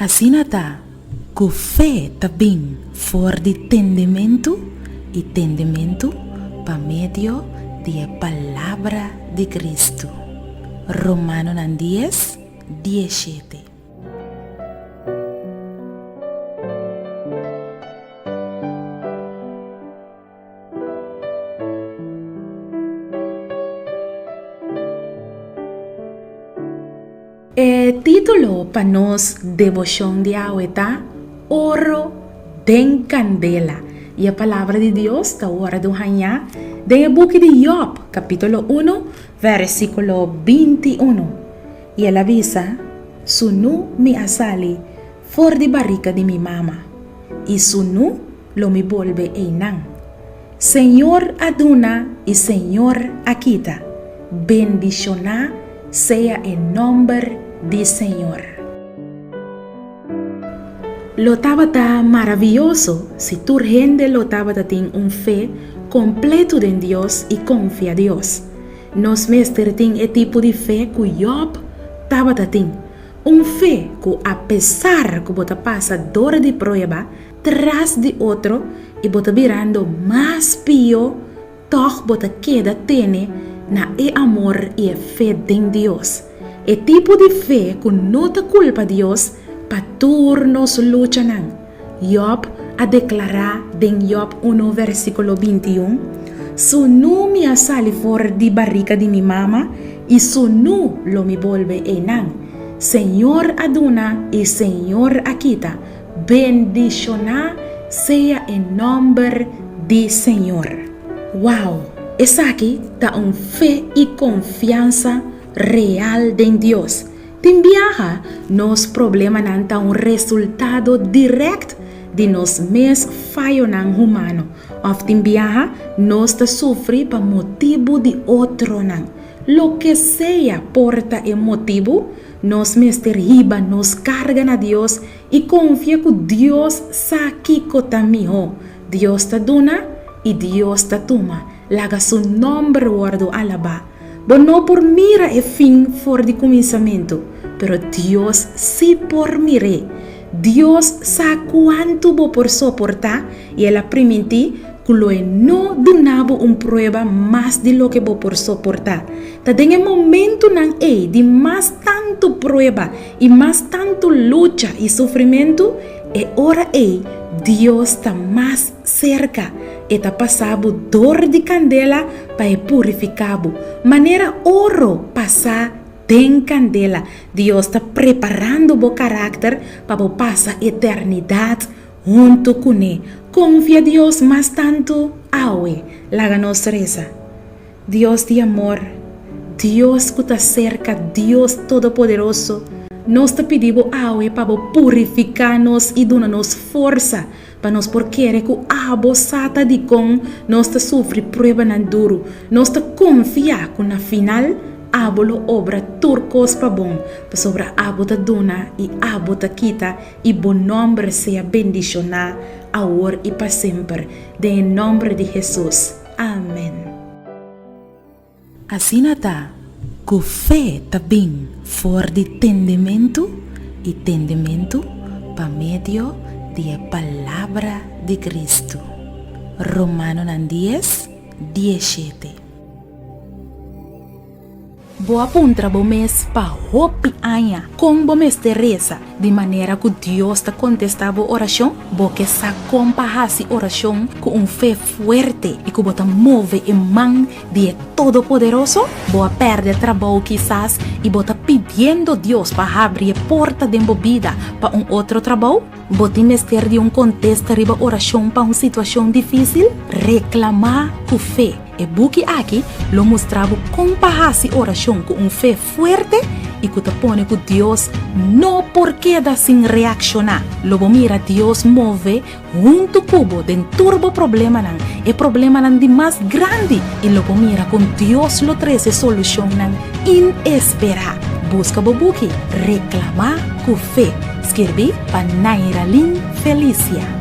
Asinata, com fé também for de entendimento e entendimento por meio da palavra de Cristo. Romanos 10, 17. Título para nos devoción de ahorita, oro den candela. Y la palabra de Dios está ahora de hanya de el book de Job, capítulo 1, versículo 21. Y él avisa, su nu me asali for de barriga de mi mamá, y su nu lo me vuelve einan. Señor aduna y Señor aquita, bendicioná sea el nombre del Señor. Lo tabata maravilloso si tu gente lo tabata tiene un fe completo en Dios y confía en Dios. Nos mester tiene el tipo de fe que Job tabata tiene. Un fe que a pesar que bota pasa dor de prueba tras de otro y bota virando más pío, toch bota queda tiene na e amor e fe en Dios. El tipo de fe que no te culpa a Dios para turnos luchan. Job a declarar en Job 1 versículo 21, su nu me asali for de barriga de mi mamá y su nu lo me vuelve enan. Señor aduna y Señor aquita, bendicioná sea el nombre de Señor. Wow, es aquí da un fe y confianza real en Dios. Tin viaja nos problema nanta un resultado directo de nos mes fallo nan humano. Of tin viaja nos te sufre por motivo de otro nan. Lo que sea porta el motivo, nos mesterriba, nos cargan a Dios y confía que Dios saki kotamiho. Dios te dona y Dios te toma. Laga su nombre guardo alaba. No por mira el fin for de comenzamiento, pero Dios sí por mire. Dios sabe cuánto bo por soportar y él permite que lo no donaba una prueba más de lo que bo por soportar. En el momento de más tanto prueba y más tanto lucha y sufrimiento, y ahora Dios está más cerca. Está pasando dor de candela para purificado. Manera oro pasar den candela. Dios está preparando bu carácter para pasar eternidad junto con él. Confía en Dios más tanto. Awe, la nos reza. Dios de amor, Dios que está cerca, Dios todopoderoso, nos te pedimos awe para purificarnos y darnos fuerza. Para nos porque que abo sata de con nos te sufre prueba nan duro, nos te confía que na final abo lo obra turcos pa bom, pa sobra abo te dona y abo te quita y bon nombre sea bendicionado ahora y para siempre, de en nombre de Jesús. Amén. Así nata, que fe también for de entendimiento y entendimiento pa medio de la palabra de Cristo. Romanos 10, 17. Boa puntra bo mes pa hopi anya com bo mes de reza de maneira que Deus te contestava oração bo que sa compa hasi oração com fé fuerte e que bota move em mão de todo-poderoso bo a perde trabalho quizás e bota pedindo Deus para abrir a porta de embobida para outro trabalho bota mester de contexto riba oração para uma situação difícil reclamar com fé. E buki aqui lo mostrava compararse oração com fé forte e que te pone que Deus não porque da sem reaccionar. Logo mira Deus move junto cubo den turbo problema nan e problema nan de mais grande e logo mira com Deus lo treze solução nan inesperada. Busca bobuki reclamar com fé. Escrevi para Naira Lin Felicia.